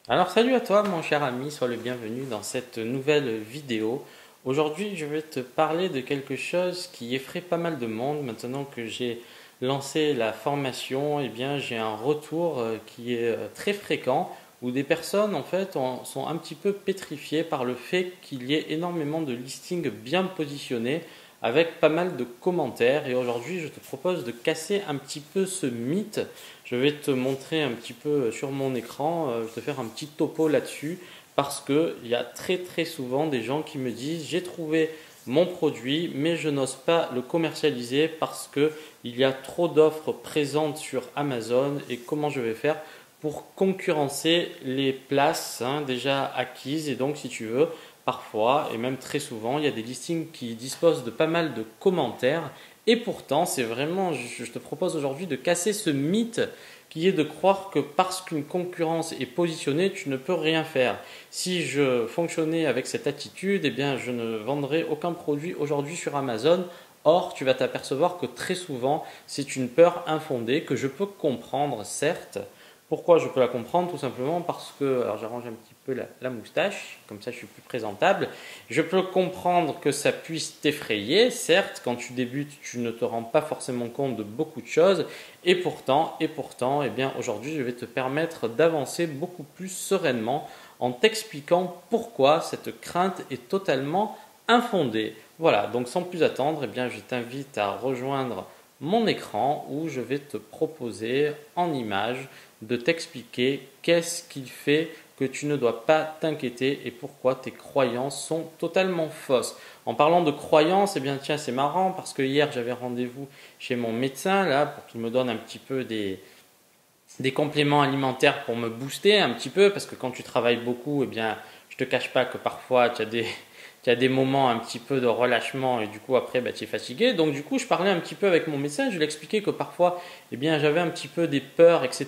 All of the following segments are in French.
Alors salut à toi mon cher ami, sois le bienvenu dans cette nouvelle vidéo. Aujourd'hui je vais te parler de quelque chose qui effraie pas mal de monde. Maintenant que j'ai lancé la formation, eh bien j'ai un retour qui est très fréquent où des personnes en fait sont un petit peu pétrifiées par le fait qu'il y ait énormément de listings bien positionnés avec pas mal de commentaires. Et aujourd'hui je te propose de casser un petit peu ce mythe. Je vais te montrer un petit peu sur mon écran, je vais te faire un petit topo là-dessus parce qu'il y a très souvent des gens qui me disent j'ai trouvé mon produit mais je n'ose pas le commercialiser parce qu'il y a trop d'offres présentes sur Amazon et comment je vais faire pour concurrencer les places déjà acquises. Et donc si tu veux, parfois et même très souvent, il y a des listings qui disposent de pas mal de commentaires. Et pourtant, c'est vraiment, je te propose aujourd'hui de casser ce mythe qui est de croire que parce qu'une concurrence est positionnée, tu ne peux rien faire. Si je fonctionnais avec cette attitude, eh bien, je ne vendrais aucun produit aujourd'hui sur Amazon. Or, tu vas t'apercevoir que très souvent, c'est une peur infondée que je peux comprendre, certes. Pourquoi je peux la comprendre? Tout simplement parce que, alors j'arrange un petit peu la moustache, comme ça je suis plus présentable. Je peux comprendre que ça puisse t'effrayer, certes, quand tu débutes, tu ne te rends pas forcément compte de beaucoup de choses, et pourtant, eh bien aujourd'hui je vais te permettre d'avancer beaucoup plus sereinement en t'expliquant pourquoi cette crainte est totalement infondée. Voilà, donc sans plus attendre, eh bien je t'invite à rejoindre mon écran où je vais te proposer en image de t'expliquer qu'est-ce qui fait que tu ne dois pas t'inquiéter et pourquoi tes croyances sont totalement fausses. En parlant de croyances, eh bien tiens, c'est marrant parce que hier j'avais rendez-vous chez mon médecin là pour qu'il me donne un petit peu des compléments alimentaires pour me booster un petit peu parce que quand tu travailles beaucoup, eh bien je te cache pas que parfois tu as des moments un petit peu de relâchement et du coup après tu es fatigué. Donc du coup je parlais un petit peu avec mon médecin, je lui expliquais que parfois eh bien j'avais un petit peu des peurs, etc.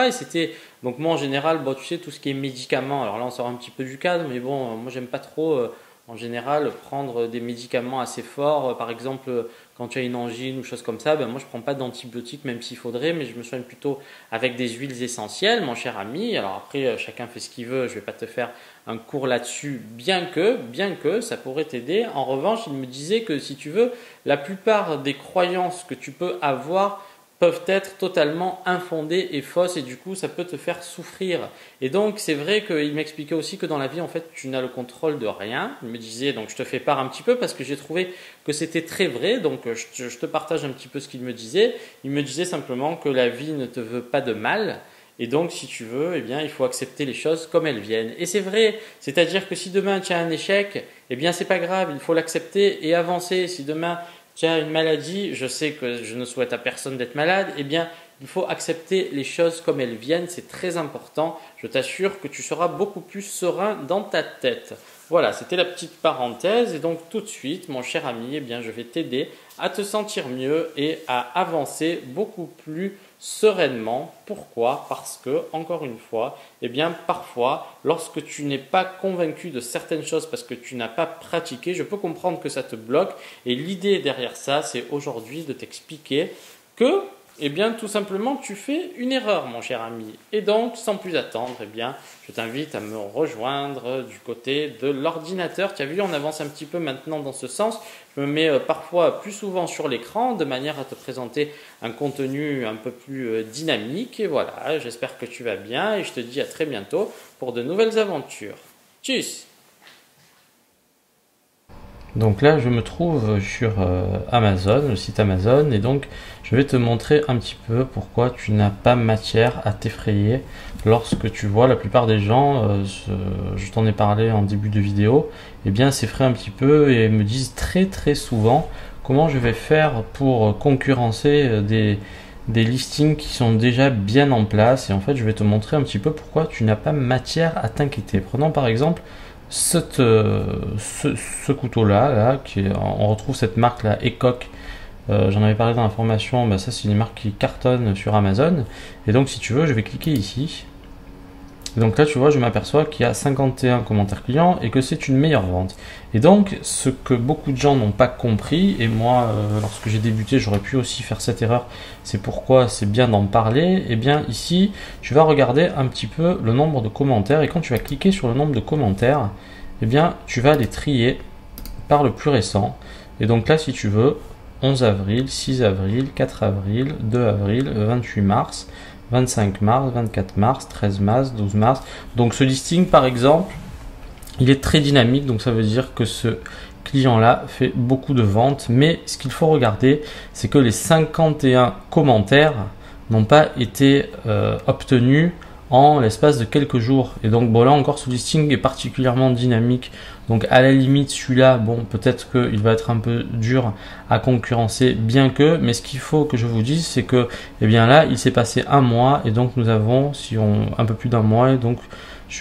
Et c'était, donc moi en général, bon, tu sais, tout ce qui est médicaments, alors là on sort un petit peu du cadre, mais bon, moi j'aime pas trop en général prendre des médicaments assez forts. Par exemple, quand tu as une angine ou chose comme ça, ben moi je prends pas d'antibiotiques même s'il faudrait, mais je me soigne plutôt avec des huiles essentielles, mon cher ami. Alors après, chacun fait ce qu'il veut, je vais pas te faire un cours là-dessus, bien que ça pourrait t'aider. En revanche, il me disait que si tu veux, la plupart des croyances que tu peux avoir peuvent être totalement infondées et fausses et du coup ça peut te faire souffrir. Et donc c'est vrai qu'il m'expliquait aussi que dans la vie en fait tu n'as le contrôle de rien. Il me disait, donc je te fais part un petit peu parce que j'ai trouvé que c'était très vrai, donc je te partage un petit peu ce qu'il me disait. Il me disait simplement que la vie ne te veut pas de mal. Et donc, si tu veux, eh bien, il faut accepter les choses comme elles viennent. Et c'est vrai, c'est-à-dire que si demain tu as un échec, eh bien, c'est pas grave, il faut l'accepter et avancer. Si demain tu as une maladie, je sais que je ne souhaite à personne d'être malade, eh bien, il faut accepter les choses comme elles viennent, c'est très important. Je t'assure que tu seras beaucoup plus serein dans ta tête. Voilà, c'était la petite parenthèse. Et donc, tout de suite, mon cher ami, eh bien, je vais t'aider à te sentir mieux et à avancer beaucoup plus sereinement. Pourquoi? Parce que, encore une fois, eh bien, parfois, lorsque tu n'es pas convaincu de certaines choses parce que tu n'as pas pratiqué, je peux comprendre que ça te bloque. Et l'idée derrière ça, c'est aujourd'hui de t'expliquer que, eh bien, tout simplement, tu fais une erreur, mon cher ami. Et donc, sans plus attendre, eh bien, je t'invite à me rejoindre du côté de l'ordinateur. Tu as vu, on avance un petit peu maintenant dans ce sens. Je me mets parfois plus souvent sur l'écran de manière à te présenter un contenu un peu plus dynamique. Et voilà, j'espère que tu vas bien et je te dis à très bientôt pour de nouvelles aventures. Tchuss! Donc là, je me trouve sur Amazon, le site Amazon, et donc je vais te montrer un petit peu pourquoi tu n'as pas matière à t'effrayer lorsque tu vois la plupart des gens, je t'en ai parlé en début de vidéo, eh bien s'effraient un petit peu et me disent très souvent comment je vais faire pour concurrencer des listings qui sont déjà bien en place. Et en fait, je vais te montrer un petit peu pourquoi tu n'as pas matière à t'inquiéter. Prenons par exemple ce couteau-là, on retrouve cette marque-là, Ecoq. J'en avais parlé dans la formation, ça c'est une marque qui cartonne sur Amazon. Et donc si tu veux, je vais cliquer ici. Et donc là, tu vois, je m'aperçois qu'il y a 51 commentaires clients et que c'est une meilleure vente. Et donc, ce que beaucoup de gens n'ont pas compris, et moi, lorsque j'ai débuté, j'aurais pu aussi faire cette erreur, c'est pourquoi c'est bien d'en parler. Et bien ici, tu vas regarder un petit peu le nombre de commentaires, et quand tu vas cliquer sur le nombre de commentaires, eh bien, tu vas les trier par le plus récent. Et donc là, si tu veux, 11 avril, 6 avril, 4 avril, 2 avril, 28 mars, 25 mars, 24 mars, 13 mars, 12 mars. Donc ce listing, par exemple, il est très dynamique, donc ça veut dire que ce client-là fait beaucoup de ventes. Mais ce qu'il faut regarder, c'est que les 51 commentaires n'ont pas été obtenus en l'espace de quelques jours. Et donc bon, là encore, ce listing est particulièrement dynamique. Donc à la limite, celui-là, bon, peut-être qu'il va être un peu dur à concurrencer, bien que, mais ce qu'il faut que je vous dise, c'est que, eh bien là, il s'est passé un mois, et donc nous avons, si on, un peu plus d'un mois, et donc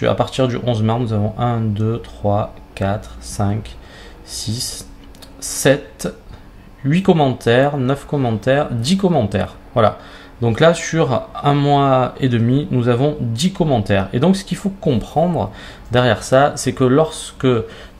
à partir du 11 mars, nous avons 1, 2, 3, 4, 5, 6, 7, 8 commentaires, 9 commentaires, 10 commentaires. Voilà. Donc là, sur un mois et demi, nous avons 10 commentaires. Et donc, ce qu'il faut comprendre derrière ça, c'est que lorsque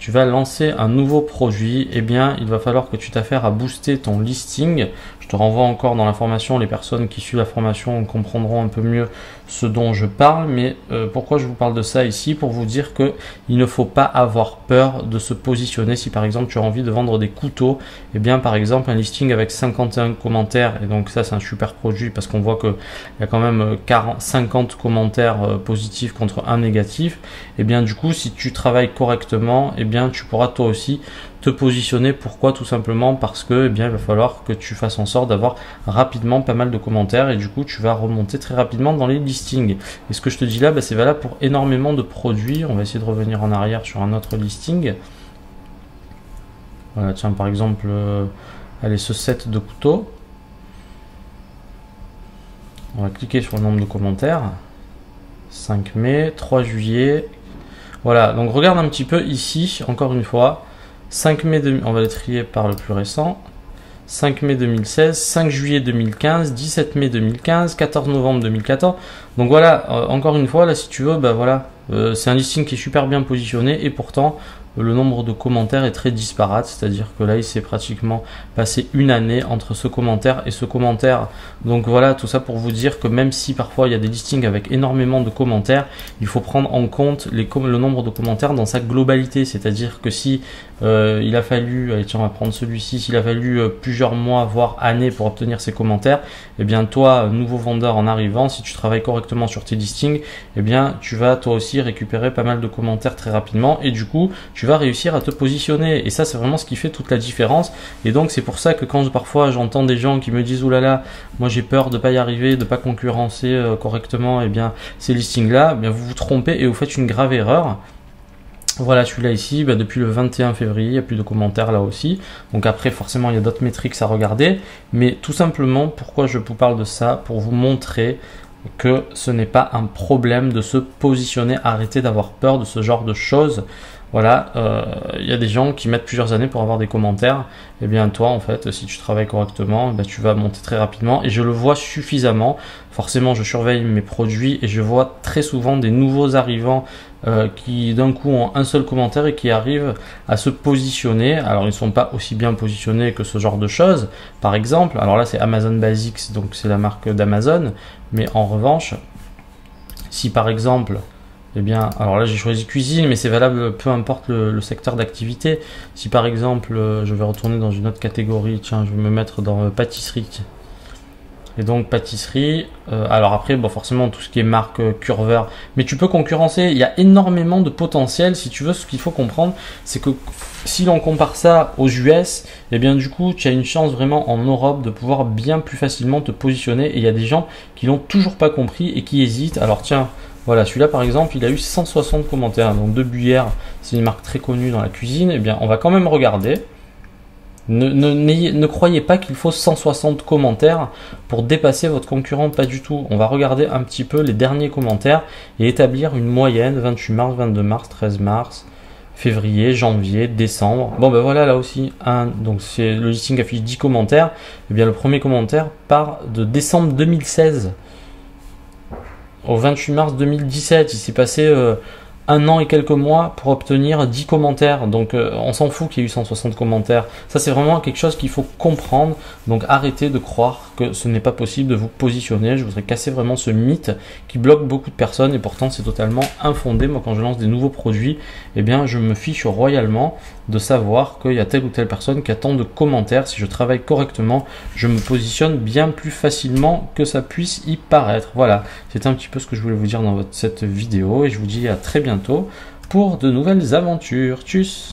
tu vas lancer un nouveau produit, eh bien, il va falloir que tu t'affaires à booster ton listing. Je te renvoie encore dans la formation. Les personnes qui suivent la formation comprendront un peu mieux ce dont je parle. Mais pourquoi je vous parle de ça ici? Pour vous dire que il ne faut pas avoir peur de se positionner. Si par exemple, tu as envie de vendre des couteaux, eh bien, par exemple, un listing avec 51 commentaires, et donc ça, c'est un super produit parce qu'on voit qu'il y a quand même 50 commentaires positifs contre un négatif. Et bien, du coup, si tu travailles correctement, eh bien, tu pourras toi aussi te positionner. Pourquoi? Tout simplement parce que, eh bien, il va falloir que tu fasses en sorte d'avoir rapidement pas mal de commentaires, et du coup, tu vas remonter très rapidement dans les listings. Et ce que je te dis là, c'est valable pour énormément de produits. On va essayer de revenir en arrière sur un autre listing. Voilà, tiens, par exemple, allez, ce set de couteaux. On va cliquer sur le nombre de commentaires. 5 mai, 3 juillet. Voilà, donc regarde un petit peu ici, encore une fois. 5 mai, on va les trier par le plus récent. 5 mai 2016, 5 juillet 2015, 17 mai 2015, 14 novembre 2014. Donc voilà, encore une fois, là, si tu veux, bah voilà, c'est un listing qui est super bien positionné, et pourtant, le nombre de commentaires est très disparate, c'est-à-dire que là, il s'est pratiquement passé une année entre ce commentaire et ce commentaire. Donc voilà, tout ça pour vous dire que même si parfois il y a des listings avec énormément de commentaires, il faut prendre en compte le nombre de commentaires dans sa globalité. C'est-à-dire que si il a fallu, allez tiens, on va prendre celui-ci, s'il a fallu plusieurs mois, voire années pour obtenir ces commentaires, eh bien toi, nouveau vendeur en arrivant, si tu travailles correctement sur tes listings, eh bien tu vas toi aussi récupérer pas mal de commentaires très rapidement, et du coup, tu vas réussir à te positionner. Et ça, c'est vraiment ce qui fait toute la différence. Et donc, c'est pour ça que quand parfois j'entends des gens qui me disent « Oulala, moi j'ai peur de pas y arriver, de pas concurrencer correctement, eh bien ces listings-là, eh bien vous vous trompez et vous faites une grave erreur. » Voilà, celui-là ici, depuis le 21 février, il n'y a plus de commentaires là aussi. Donc après, forcément, il y a d'autres métriques à regarder. Mais tout simplement, pourquoi je vous parle de ça? Pour vous montrer que ce n'est pas un problème de se positionner, arrêtez d'avoir peur de ce genre de choses. Voilà, il y a des gens qui mettent plusieurs années pour avoir des commentaires. Et bien toi, en fait, si tu travailles correctement, tu vas monter très rapidement. Et je le vois suffisamment. Forcément, je surveille mes produits et je vois très souvent des nouveaux arrivants qui d'un coup ont un seul commentaire et qui arrivent à se positionner. Alors, ils ne sont pas aussi bien positionnés que ce genre de choses. Par exemple, alors là, c'est Amazon Basics, donc c'est la marque d'Amazon. Mais en revanche, si par exemple... Eh bien, alors là j'ai choisi cuisine, mais c'est valable peu importe le secteur d'activité. Si par exemple, je vais retourner dans une autre catégorie, tiens, je vais me mettre dans pâtisserie. Et donc pâtisserie, alors après, bon, forcément tout ce qui est marque Curver, mais tu peux concurrencer, il y a énormément de potentiel. Si tu veux, ce qu'il faut comprendre, c'est que si l'on compare ça aux US, eh bien du coup, tu as une chance vraiment en Europe de pouvoir bien plus facilement te positionner. Et il y a des gens qui l'ont toujours pas compris et qui hésitent. Alors tiens, voilà, celui-là par exemple, il a eu 160 commentaires. Donc de Buyer, c'est une marque très connue dans la cuisine. Eh bien, on va quand même regarder. Ne croyez pas qu'il faut 160 commentaires pour dépasser votre concurrent, pas du tout. On va regarder un petit peu les derniers commentaires et établir une moyenne. 28 mars, 22 mars, 13 mars, février, janvier, décembre. Bon ben voilà, là aussi, donc c'est le listing affiche 10 commentaires. Et bien le premier commentaire part de décembre 2016. au 28 mars 2017. Il s'est passé un an et quelques mois pour obtenir 10 commentaires. Donc on s'en fout qu'il y ait eu 160 commentaires. Ça, c'est vraiment quelque chose qu'il faut comprendre. Donc arrêtez de croire que ce n'est pas possible de vous positionner. Je voudrais casser vraiment ce mythe qui bloque beaucoup de personnes et pourtant c'est totalement infondé. Moi, quand je lance des nouveaux produits, eh bien, je me fiche royalement de savoir qu'il y a telle ou telle personne qui attend de commentaires. Si je travaille correctement, je me positionne bien plus facilement que ça puisse y paraître. Voilà, c'est un petit peu ce que je voulais vous dire dans cette vidéo et je vous dis à très bientôt pour de nouvelles aventures. Tchuss!